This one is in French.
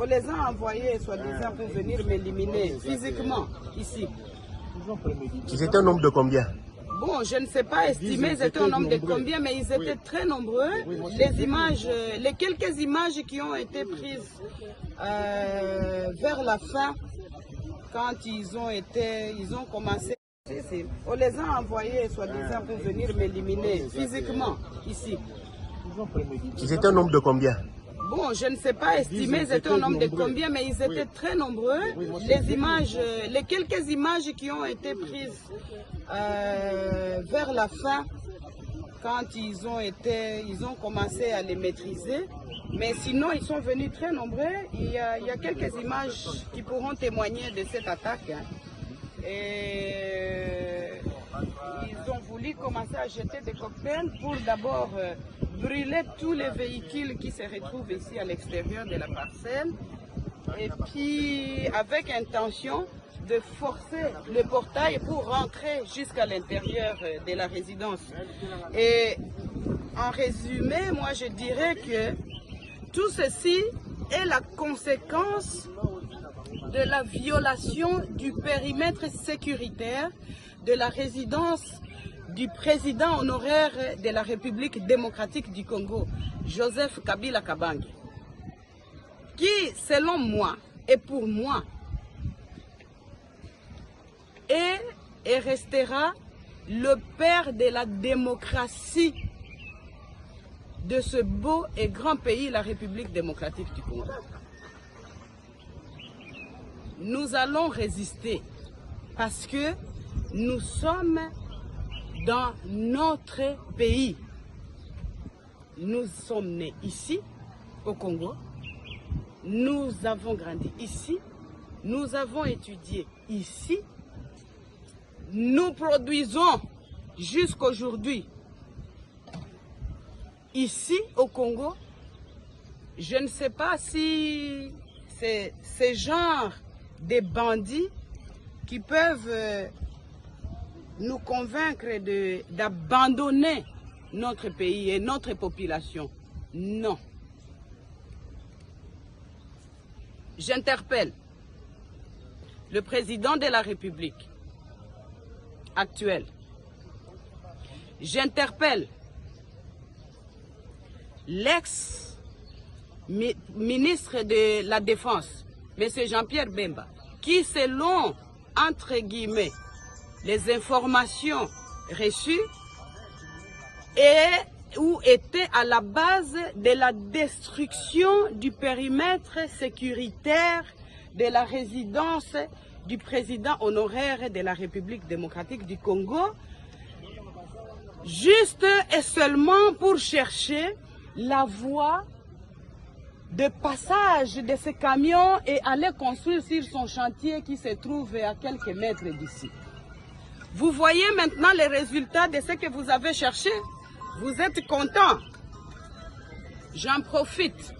les a envoyés, soi-disant, pour venir m'éliminer physiquement, ici. Ils étaient un nombre de combien? Bon, je ne sais pas estimer, ils étaient un nombre de combien, mais ils étaient très nombreux. Les images, les quelques images qui ont été prises vers la fin, quand ils ont commencé, on les a envoyés, soi-disant, pour venir m'éliminer physiquement, ici. Ils étaient un nombre de combien? Bon, je ne sais pas estimer, ils étaient un nombre de combien, mais ils étaient très nombreux. Les images, les quelques images qui ont été prises vers la fin, quand ils ont commencé à les maîtriser. Mais sinon, ils sont venus très nombreux. Il y a quelques images qui pourront témoigner de cette attaque. Hein. Et ils ont voulu commencer à jeter des cocktails pour d'abord brûler tous les véhicules qui se retrouvent ici à l'extérieur de la parcelle. Et puis, avec intention de forcer le portail pour rentrer jusqu'à l'intérieur de la résidence. Et en résumé, moi je dirais que tout ceci est la conséquence de la violation du périmètre sécuritaire de la résidence du président honoraire de la République démocratique du Congo, Joseph Kabila Kabange, qui, selon moi et pour moi, est et restera le père de la démocratie de ce beau et grand pays, la République démocratique du Congo. Nous allons résister parce que nous sommes dans notre pays. Nous sommes nés ici, au Congo. Nous avons grandi ici. Nous avons étudié ici. Nous produisons jusqu'aujourd'hui ici au Congo. Je ne sais pas si c'est ce genre de bandits qui peuvent nous convaincre d'abandonner notre pays et notre population. Non. J'interpelle le président de la République actuel. J'interpelle l'ex-ministre de la Défense, M. Jean-Pierre Bemba, qui, selon, entre guillemets, les informations reçues, était à la base de la destruction du périmètre sécuritaire de la résidence du président honoraire de la République démocratique du Congo, juste et seulement pour chercher la voie de passage de ce camion et aller construire sur son chantier qui se trouve à quelques mètres d'ici. Vous voyez maintenant les résultats de ce que vous avez cherché. Vous êtes content. J'en profite